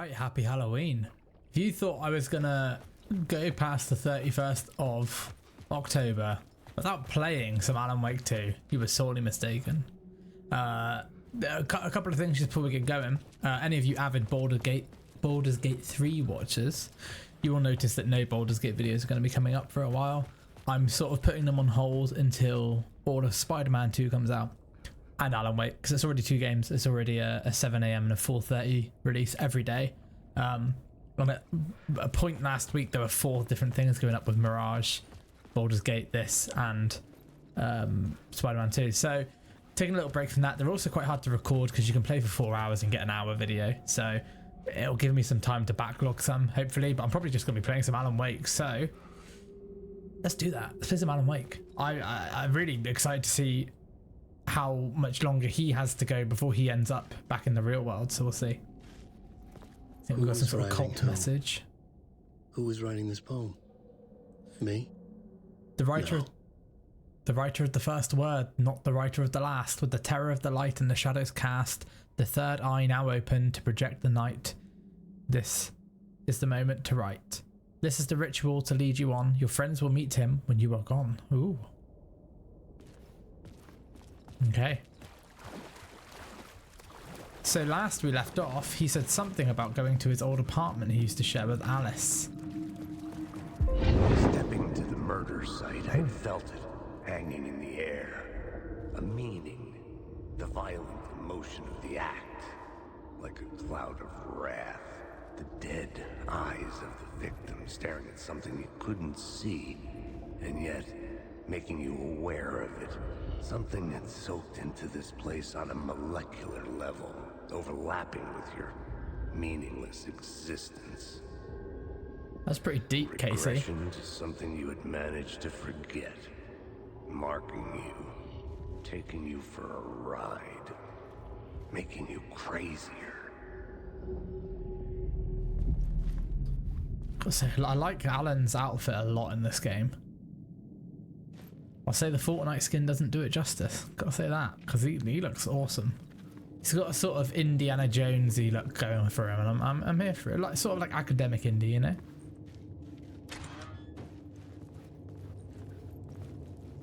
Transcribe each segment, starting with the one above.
Alright, happy Halloween. If you thought I was gonna go past the 31st of October without playing some Alane Wake 2, you were sorely mistaken. A couple of things just before we get going. Any of you avid Baldur's Gate 3 watchers, you will notice that no Baldur's Gate videos are going to be coming up for a while. I'm sort of putting them on hold until all of Spider-Man 2 comes out and Alane Wake, because it's already 2 games. It's already a 7 AM and a 4:30 release every day. On a point last week, there were 4 different things going up with Mirage, Baldur's Gate, this, and Spider-Man 2. So taking a little break from that. They're also quite hard to record because you can play for 4 hours and get an hour video. So it'll give me some time to backlog some, hopefully. But I'm probably just going to be playing some Alane Wake. So let's do that. Let's play some Alane Wake. I'm really excited to see how much longer he has to go before he ends up back in the real world. So we'll see. I think we've got some sort of cult message. Who was writing this poem? Me? The writer. No. The writer of the first word, not the writer of the last. With the terror of the light and the shadows cast, the third eye now open to project the night. This is the moment to write. This is the ritual to lead you on. Your friends will meet him when you are gone. Ooh. Okay. So last we left off, he said something about going to his old apartment he used to share with Alice. Stepping to the murder site, I felt it. Hanging in the air, a meaning, the violent emotion of the act, like a cloud of wrath, the dead eyes of the victim staring at something you couldn't see, and yet making you aware of it, something that soaked into this place on a molecular level, overlapping with your meaningless existence. That's pretty deep, Casey. Regression to something you had managed to forget. Marking you, taking you for a ride, making you crazier. I like Alan's outfit a lot in this game. I'll say the Fortnite skin doesn't do it justice. Gotta say that, because he looks awesome. He's got a sort of Indiana Jonesy look going for him, and I'm here for it. Like sort of like academic indie, you know.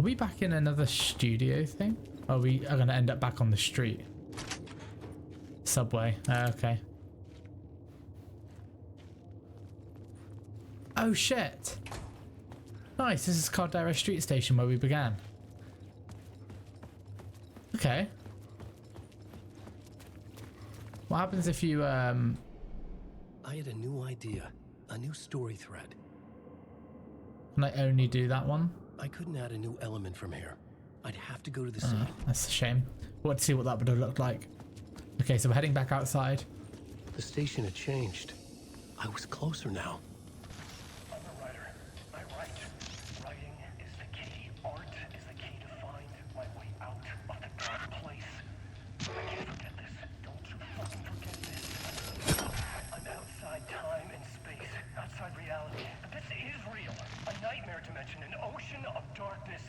Are we back in another studio thing? Or we are going to end up back on the street? Subway. Okay. Oh shit. Nice. This is Caldera Street Station where we began. Okay. What happens if you I had a new idea. A new story thread. Can I only do that one? I couldn't add a new element from here. I'd have to go to the scene. That's a shame. We'll have to see what that would have looked like. Okay, so we're heading back outside. The station had changed. I was closer now. I'm a writer. I write. Writing is the key. Art is the key to find my way out of the dark place. I can't forget this. Don't you fucking forget this. I'm outside time and space. Outside reality. But this is real. A nightmare dimension. An ocean of darkness.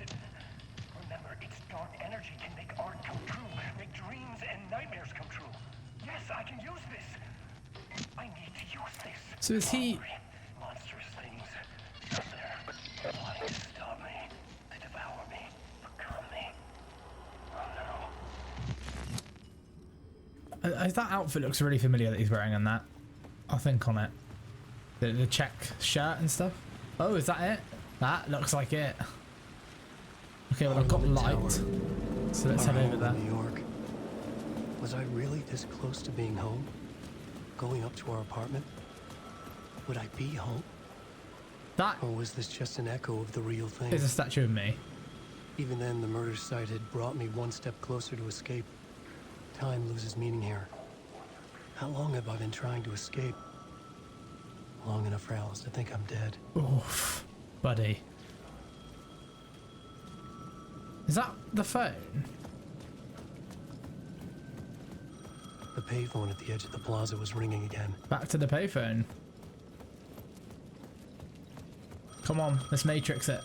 Remember, its dark energy can make art come true. Make dreams and nightmares come true. Yes, I can use this. I need to use this. So is he... Monstrous things out there plotting to stop me, to devour me, become me. Oh no. That outfit looks really familiar that he's wearing on that. I'll think on it. The check shirt and stuff. Oh, is that it? That looks like it. Okay, well I've got light. So let's head over there. New York. Was I really this close to being home? Going up to our apartment? Would I be home? That Or was this just an echo of the real thing? is a statue of me. Even then, the murder site had brought me one step closer to escape. Time loses meaning here. How long have I been trying to escape? Long enough for Alice to think I'm dead. Oof, buddy. Is that the phone? The payphone at the edge of the plaza was ringing again. Back to the payphone. Come on, let's matrix it.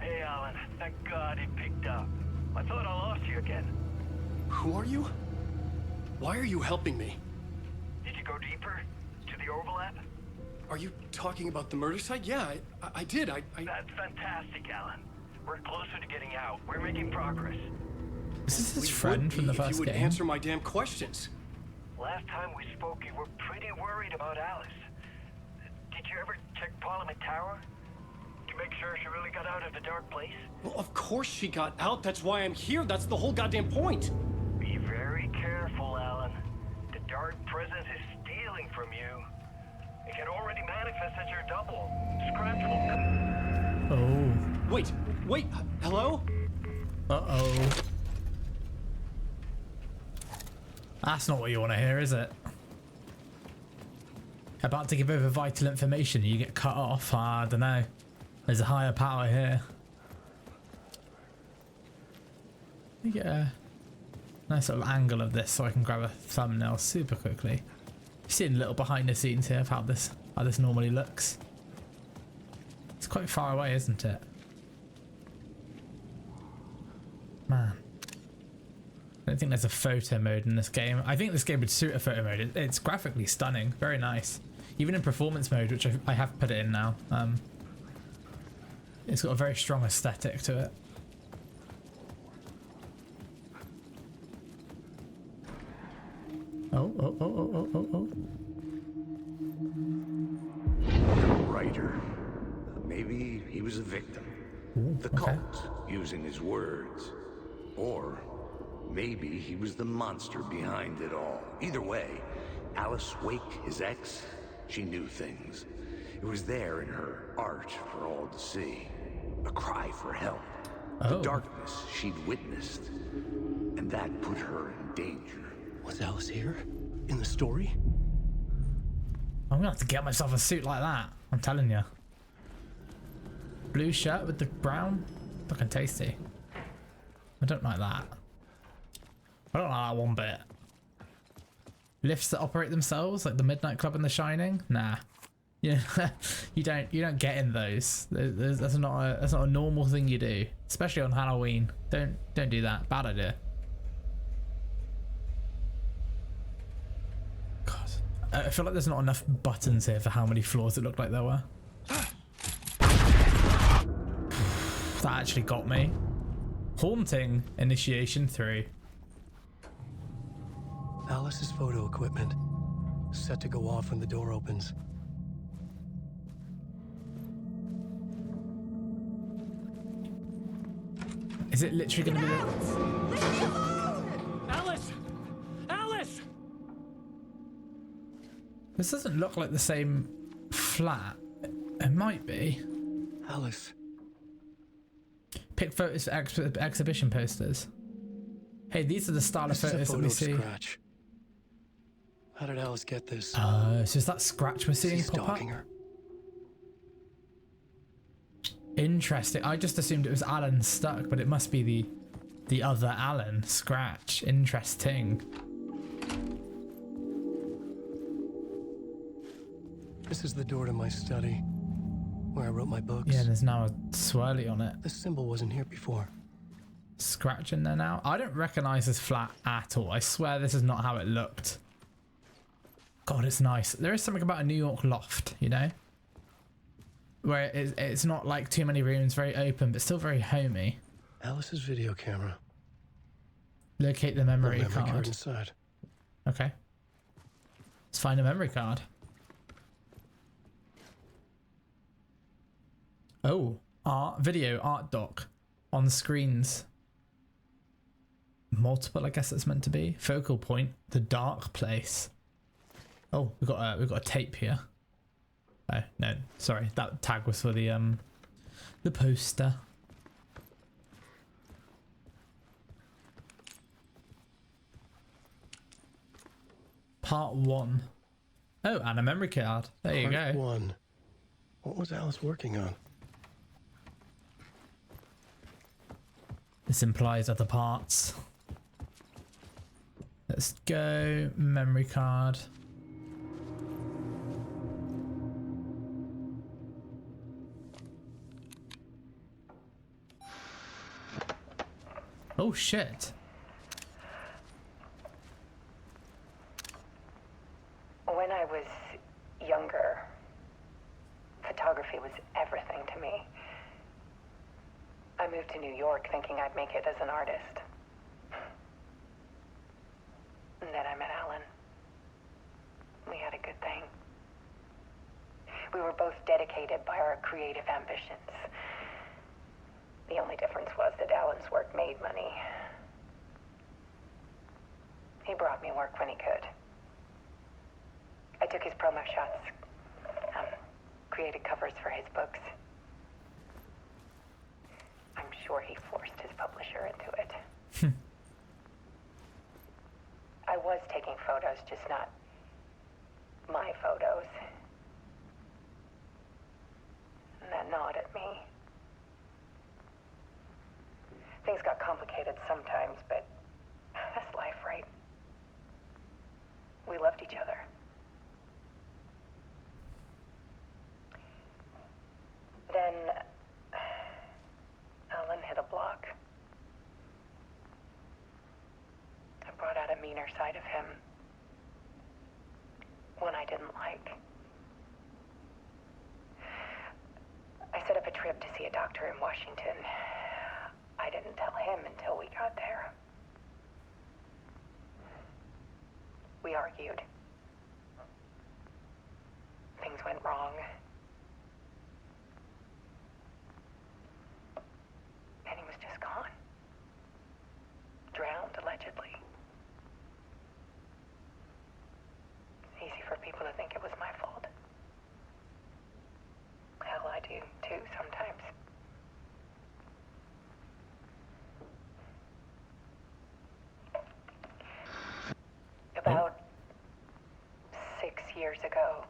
Hey, Alan. Thank God it picked up. I thought I lost you again. Who are you? Why are you helping me? Did you go deeper? To the overlap? Are you talking about the murder site? Yeah, I did. That's fantastic, Alan. We're closer to getting out. We're making progress. Is this his We friend would from the be if first you would game? answer my damn questions. Last time we spoke, you were pretty worried about Alice. Did you ever check Parliament Tower? To make sure she really got out of the dark place? Well, of course she got out. That's why I'm here. That's the whole goddamn point. Be very careful, Alan. The dark presence is stealing from you. It can already manifest as your double. Scratch will come. Oh. Wait, hello? Uh-oh. That's not what you want to hear, is it? About to give over vital information, you get cut off. I don't know. There's a higher power here. Let me get a nice little angle of this so I can grab a thumbnail super quickly. You've seen a little behind the scenes here of how this normally looks. It's quite far away, isn't it? Man. I don't think there's a photo mode in this game. I think this game would suit a photo mode. It's graphically stunning. Very nice. Even in performance mode, which I have put it in now. It's got a very strong aesthetic to it. Oh. The writer. Maybe he was a victim. Ooh, The okay. cult, using his words. Or maybe he was the monster behind it all. Either way, Alice Wake, his ex, she knew things. It was there in her art for all to see. A cry for help. The Oh. darkness she'd witnessed. And that put her in danger. Was Alice here? In the story? I'm gonna have to get myself a suit like that. I'm telling you. Blue shirt with the brown, looking tasty. I don't like that. I don't like that one bit. Lifts that operate themselves, like the Midnight Club and The Shining. Nah, yeah, you don't get in those. That's not a normal thing you do, especially on Halloween. Don't do that. Bad idea. God, I feel like there's not enough buttons here for how many floors it looked like there were. That actually got me. Haunting initiation 3. Alice's photo equipment. Set to go off when the door opens. Is it literally going to be the... Alice! Alice! This doesn't look like the same flat. It might be. Alice. Pick photos for exhibition posters. Hey, these are the style of This is a photos that photo we of see. Scratch. How did Alice get this? So is that Scratch we're Is he seeing pop up? stalking her? Interesting. I just assumed it was Alan stuck, but it must be the other Alan, Scratch. Interesting. This is the door to my study, where I wrote my books. Yeah, there's now a swirly on it. This symbol wasn't here before. Scratch in there now. I don't recognize this flat at all. I swear this is not how it looked. God, it's nice. There is something about a New York loft, you know? Where it's not like too many rooms, very open, but still very homey. Alice's video camera. Locate the No memory memory card. card inside. Okay. Let's find a memory card. Oh, video art doc on screens. Multiple, I guess it's meant to be. Focal point, the dark place. Oh, we've got a tape here. Oh no, sorry, that tag was for the poster. Part 1. Oh, and a memory card. There you Part go. 1. What was Alice working on? This implies other parts. Let's go. Memory card. Oh shit. York thinking I'd make it as an artist. And then I met Alan. We had a good thing. We were both dedicated by our creative ambitions. The only difference was that Alan's work made money. He brought me work when he could. I took his promo shots, created covers for his books. I'm sure he forced his publisher into it. I was taking photos, just not my photos. And that gnawed at me. Things got complicated sometimes, but that's life, right? We loved each other. Then Alan hit a block. I brought out a meaner side of him. One I didn't like. I set up a trip to see a doctor in Washington. I didn't tell him until we got there. We argued. Things went wrong. And he was just gone. Drowned, allegedly. It's easy for people to think it was my fault. Hell, I do too sometimes. About 6 years ago,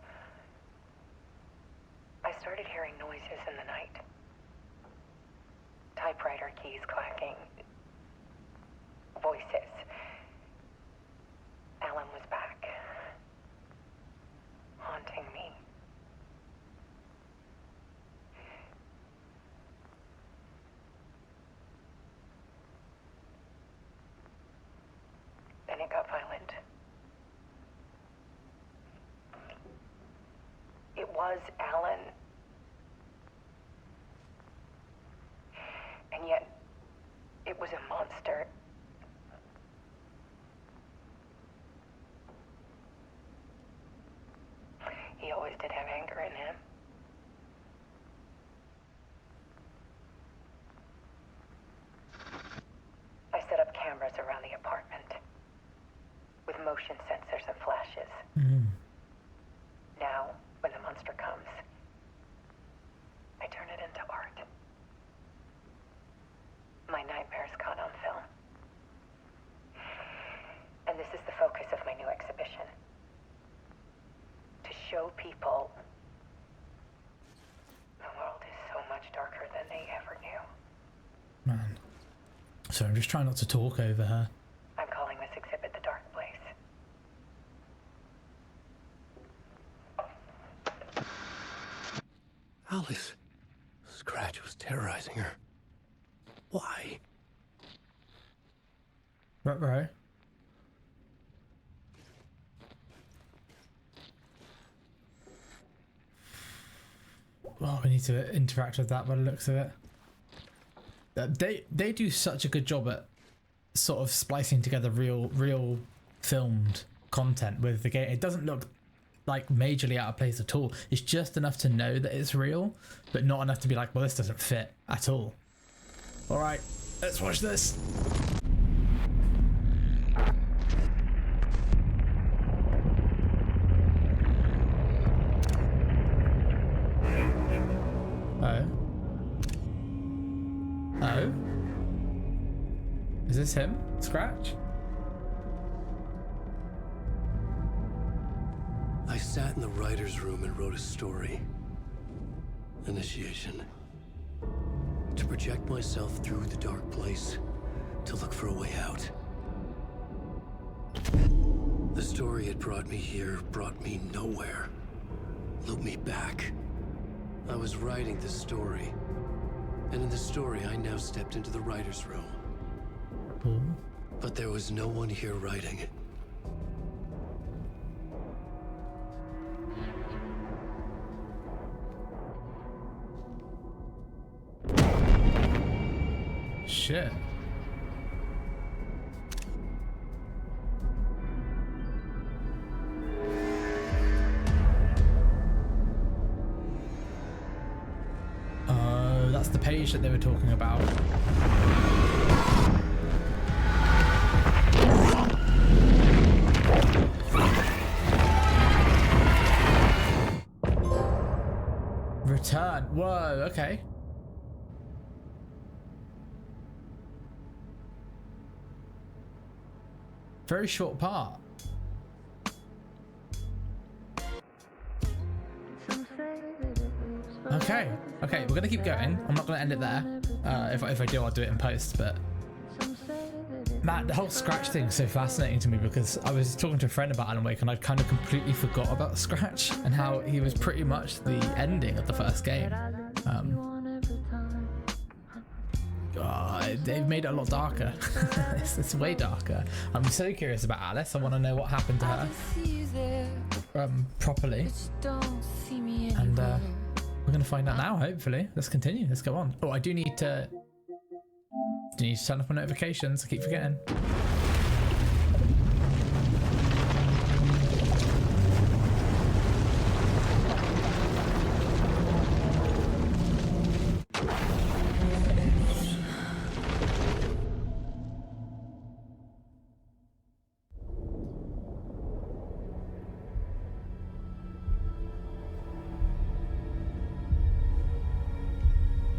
I started hearing noises in the night. Typewriter keys clacking. Voices. Alan was back. Haunting me. Then it got violent. It was Alan. And yet, it was a monster. He always did have anger in him. I set up cameras around the apartment with motion sensors and flashes. Now, when the monster comes, I turn it into art. My nightmares caught on film. And this is the focus of my new exhibition. To show people the world is so much darker than they ever knew. Man. So I'm just trying not to talk over her. I'm calling this exhibit The Dark Place. Alice. Scratch was terrorizing her. Why? Right. Well, we need to interact with that by the looks of it. They do such a good job at sort of splicing together real filmed content with the game. It doesn't look like majorly out of place at all. It's just enough to know that it's real, but not enough to be like, well, this doesn't fit at all. All right, let's watch this. Oh? Is this him? Scratch? I sat in the writer's room and wrote a story. Initiation. To project myself through the dark place, to look for a way out. The story had brought me here, brought me nowhere. Looped me back. I was writing the story. And in the story, I now stepped into the writer's room. But there was no one here writing. shit. Oh, that's the page that they were talking about. Return. Whoa, okay. Very short part. Okay, we're gonna keep going. I'm not gonna end it there. If I do, I'll do it in post, but man, the whole Scratch thing is so fascinating to me because I was talking to a friend about Alan Wake and I'd kind of completely forgot about Scratch and how he was pretty much the ending of the first game. They've made it a lot darker. it's way darker. I'm so curious about Alice. I want to know what happened to her properly. And we're gonna find out now, hopefully. Let's continue. Let's go on. Oh, I do need to turn off my notifications. I keep forgetting.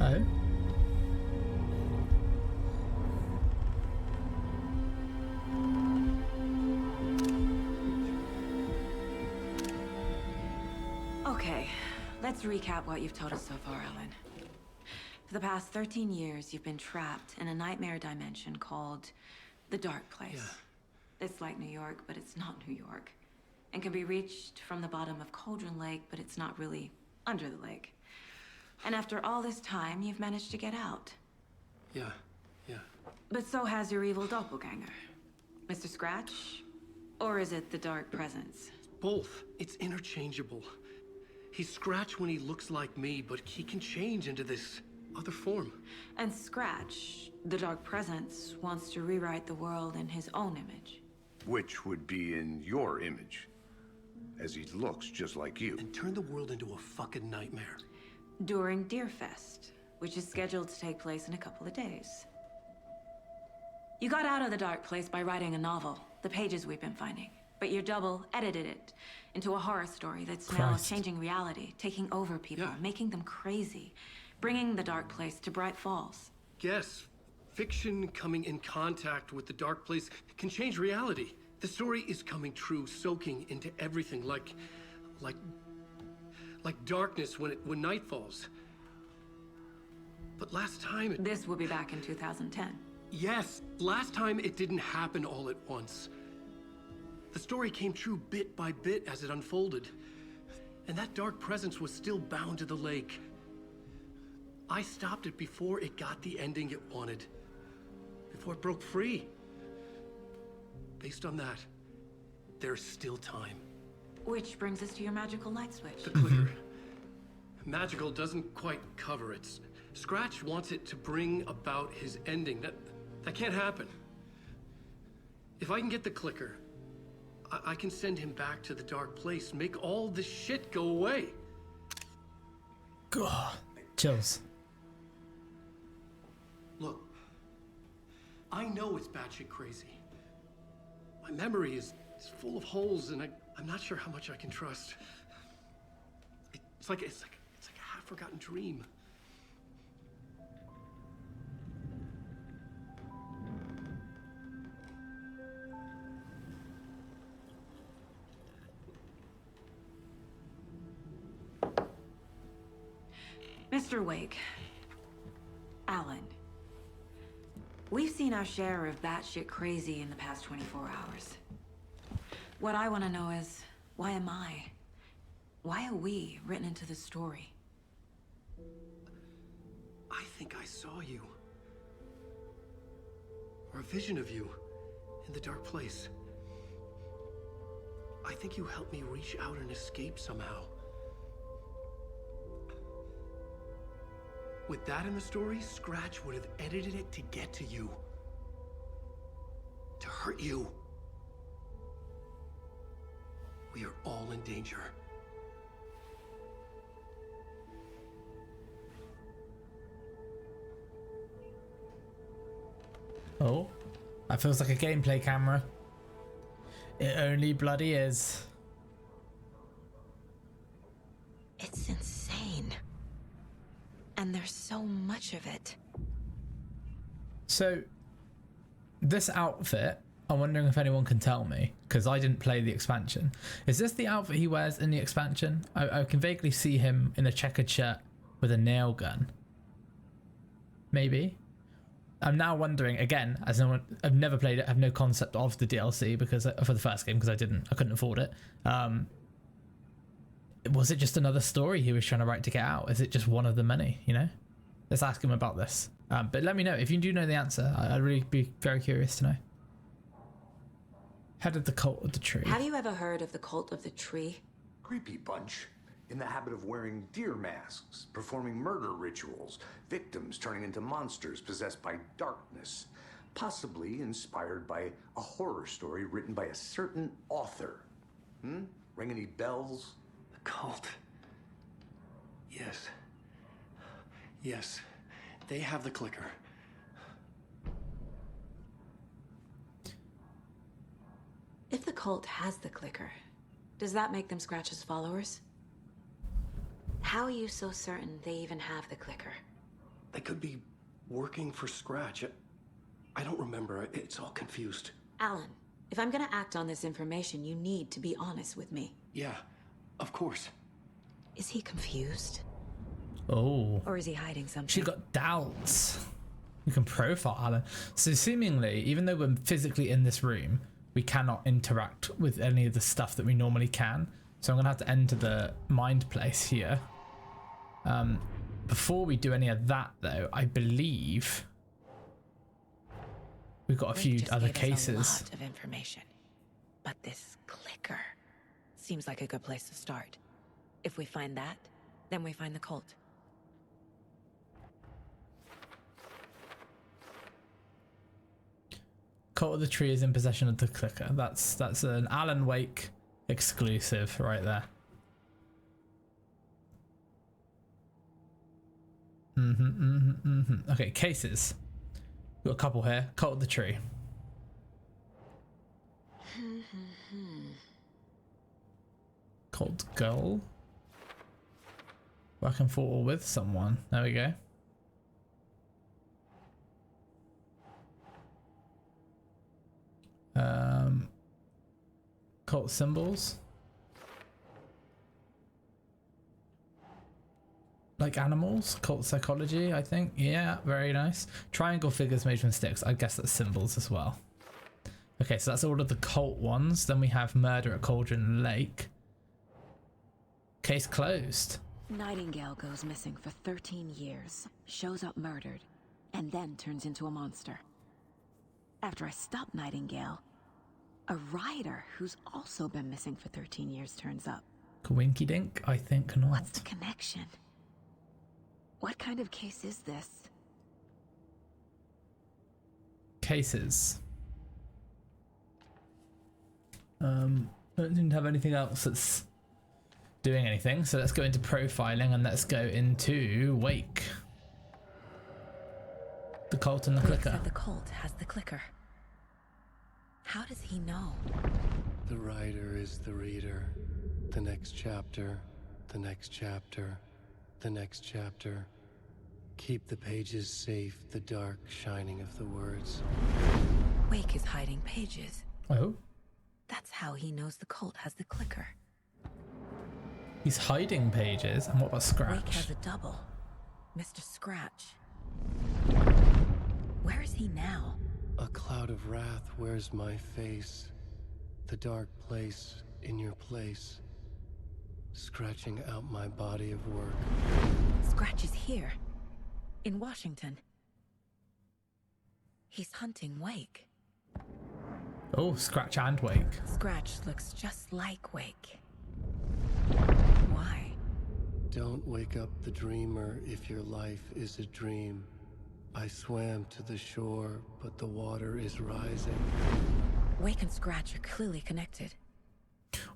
Oh. Okay, let's recap what you've told us so far, Alan. For the past 13 years, you've been trapped in a nightmare dimension called the Dark Place. Yeah. It's like New York, but it's not New York. And can be reached from the bottom of Cauldron Lake, but it's not really under the lake. And after all this time, you've managed to get out. Yeah. But so has your evil doppelganger. Mr. Scratch? Or is it the Dark Presence? Both. It's interchangeable. He's Scratch when he looks like me, but he can change into this other form. And Scratch, the Dark Presence, wants to rewrite the world in his own image. Which would be in your image, as he looks just like you. And turn the world into a fucking nightmare. During Deerfest, which is scheduled to take place in a couple of days. You got out of the Dark Place by writing a novel, the pages we've been finding. But your double edited it into a horror story that's now changing reality, taking over people, making them crazy, bringing the Dark Place to Bright Falls. Yes, fiction coming in contact with the Dark Place can change reality. The story is coming true, soaking into everything like darkness when night falls. But last time This will be back in 2010. Yes, last time it didn't happen all at once. The story came true bit by bit as it unfolded. And that dark presence was still bound to the lake. I stopped it before it got the ending it wanted. Before it broke free. Based on that, there's still time. Which brings us to your magical light switch. The clicker. Magical doesn't quite cover it. Scratch wants it to bring about his ending. That can't happen. If I can get the clicker, I can send him back to the Dark Place, make all this shit go away. God, chills. Look, I know it's batshit crazy. My memory is full of holes, and I'm not sure how much I can trust. It's like a half-forgotten dream. Mr. Wake, Alan, we've seen our share of batshit crazy in the past 24 hours. What I want to know is, why am I? Why are we written into the story? I think I saw you. Or a vision of you in the Dark Place. I think you helped me reach out and escape somehow. With that in the story, Scratch would have edited it to get to you. To hurt you. We are all in danger. Oh, that feels like a gameplay camera. It only bloody is. It's insane. And there's so much of it. So, this outfit, I'm wondering if anyone can tell me, because I didn't play the expansion. Is this the outfit he wears in the expansion? I can vaguely see him in a checkered shirt with a nail gun. Maybe. I'm now wondering again, as no one, I've never played it, I have no concept of the DLC because for the first game because I couldn't afford it. Was it just another story he was trying to write to get out? Is it just one of the many? You know, let's ask him about this. But let me know if you do know the answer. I'd really be very curious to know. Head of the Cult of the Tree. Have you ever heard of the Cult of the Tree? Creepy bunch. In the habit of wearing deer masks, performing murder rituals, victims turning into monsters possessed by darkness, possibly inspired by a horror story written by a certain author. Ring any bells? The cult. Yes. Yes. They have the clicker. If the cult has the clicker, does that make them Scratch's followers? How are you so certain they even have the clicker? They could be working for Scratch. I don't remember. It's all confused. Alan, if I'm gonna act on this information, you need to be honest with me. Yeah, of course. Is he confused? Oh. Or is he hiding something? She got doubts. You can profile Alan. So seemingly, even though we're physically in this room, we cannot interact with any of the stuff that we normally can. So I'm gonna have to enter the mind place here. Before we do any of that though, I believe we've got a few other cases. A lot of information, but this clicker seems like a good place to start. If we find that, then we find the cult. Cult of the Tree is in possession of the clicker. That's an Alane Wake exclusive right there. Okay, cases. We've got a couple here. Cult of the Tree. Cult girl. Working for or with someone. There we go. Cult symbols. Like animals. Cult psychology, I think. Yeah, very nice. Triangle figures made from sticks. I guess that's symbols as well. Okay, so that's all of the cult ones. Then we have murder at Cauldron Lake. Case closed. Nightingale goes missing for 13 years, shows up murdered, and then turns into a monster. After I stop Nightingale, a rider who's also been missing for 13 years turns up. Winky dink? I think not. What's the connection? What kind of case is this? Cases. I don't seem to have anything else that's doing anything, so let's go into profiling and let's go into Wake. The cult and the clicker. Said the cult has the clicker. How does he know? The writer is the reader. The next chapter, the next chapter, the next chapter. Keep the pages safe, the dark shining of the words. Wake is hiding pages. Oh, That's how he knows the cult has the clicker. he's hiding pages. And what about Wake Scratch? has a double. Mr. Scratch. Where is he now? A cloud of wrath wears my face. The dark place in your place. Scratching out my body of work. Scratch is here. In Washington. He's hunting Wake. Oh, Scratch and Wake. Scratch looks just like Wake. Why? Don't wake up the dreamer if your life is a dream. I swam to the shore, but the water is rising. Wake and Scratch are clearly connected.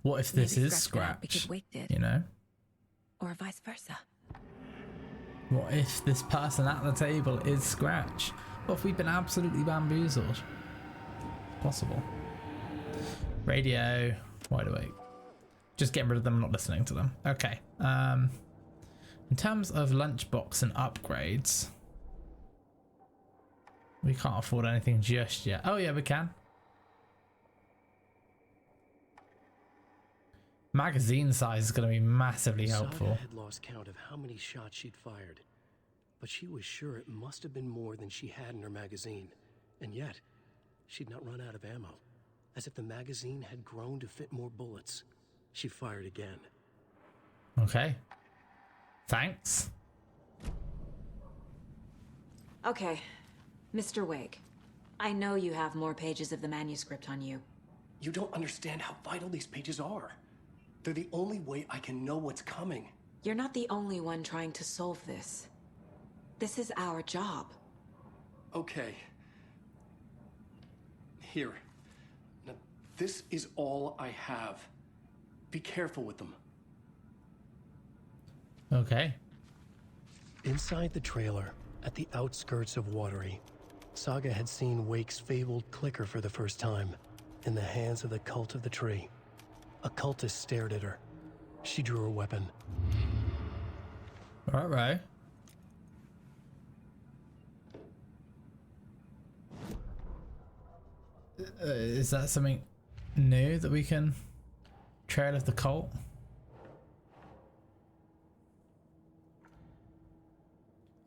What if this Maybe is Scratch got out Scratch? because Wake did. You know? Or vice versa. What if this person at the table is Scratch? What if we've been absolutely bamboozled? Possible. Radio, wide awake. Just getting rid of them, not listening to them. Okay. In terms of lunchbox and upgrades, we can't afford anything just yet. Oh yeah, we can. Magazine size is going to be massively helpful. Saga had lost count of how many shots she'd fired, but she was sure it must have been more than she had in her magazine. And yet, she'd not run out of ammo. As if the magazine had grown to fit more bullets. She fired again. Okay. Thanks. Okay, Mr. Wake. I know you have more pages of the manuscript on you. You don't understand how vital these pages are. They're the only way I can know what's coming. You're not the only one trying to solve this. This is our job. Okay. Here. Now, this is all I have. Be careful with them. Okay. Inside the trailer, at the outskirts of Watery, Saga had seen Wake's fabled clicker for the first time, in the hands of the Cult of the Tree. A cultist stared at her. She drew her weapon. All right. Is that something new that we can trail of the cult?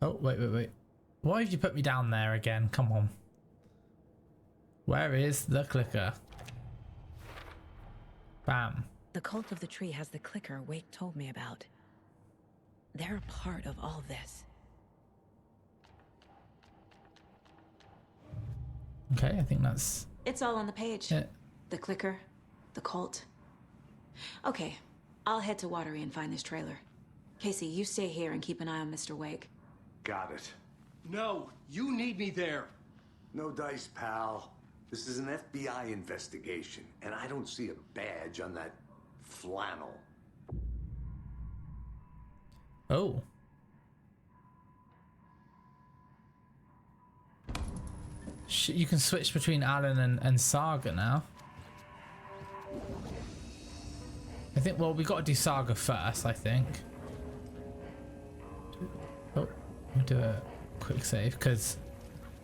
Oh, wait. Why have you put me down there again? Come on. Where is the clicker? Bam. The Cult of the Tree has the clicker Wake told me about. They're a part of all this. Okay, I think that's... It's all on the page. Yeah. The clicker, the cult. Okay, I'll head to Watery and find this trailer. Casey, you stay here and keep an eye on Mr. Wake. Got it. No, you need me there. No dice, pal. This is an FBI investigation, and I don't see a badge on that flannel. Oh. You can switch between Alane and Saga now. I think, well, we got to do Saga first, I think. Oh, we'll do a quick save because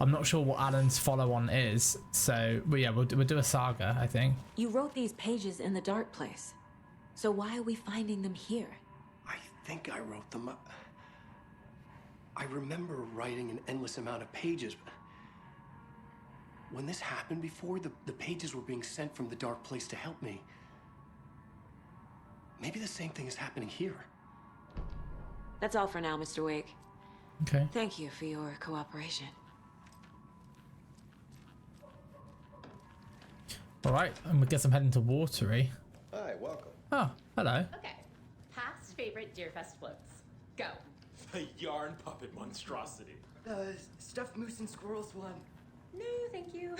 I'm not sure what Alan's follow-on is. So, but yeah, we'll do a Saga, I think. You wrote these pages in the dark place. So why are we finding them here? I think I wrote them up. I remember writing an endless amount of pages, but when this happened before, the pages were being sent from the dark place to help me. Maybe the same thing is happening here. That's all for now, Mr. Wake. Okay. Thank you for your cooperation. All right, and I guess I'm heading to Watery. Hi, welcome. Oh, hello. Okay. Past favorite Deerfest floats. Go. The yarn puppet monstrosity. Stuffed moose and squirrels one. No, thank you.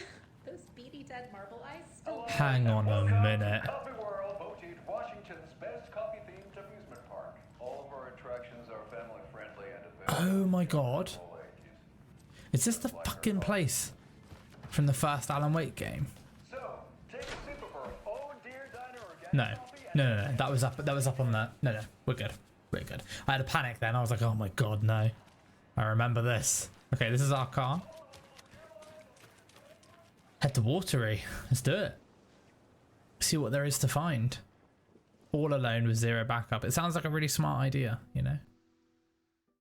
Those beady dead marble eyes still. Hang on a minute. Coffee World voted Washington's best coffee-themed amusement park. All of our attractions are family-friendly and available. Oh my god. to all ages. Is this the fucking place from the first Alane Wake game? So, take a sip of our own Deer Diner organic No. coffee and No. That was up on that. No. We're good. I had a panic then. I was like, oh my god, no. I remember this. Okay, this is our car. Head to Watery. Let's do it. See what there is to find. All alone with zero backup. It sounds like a really smart idea, you know?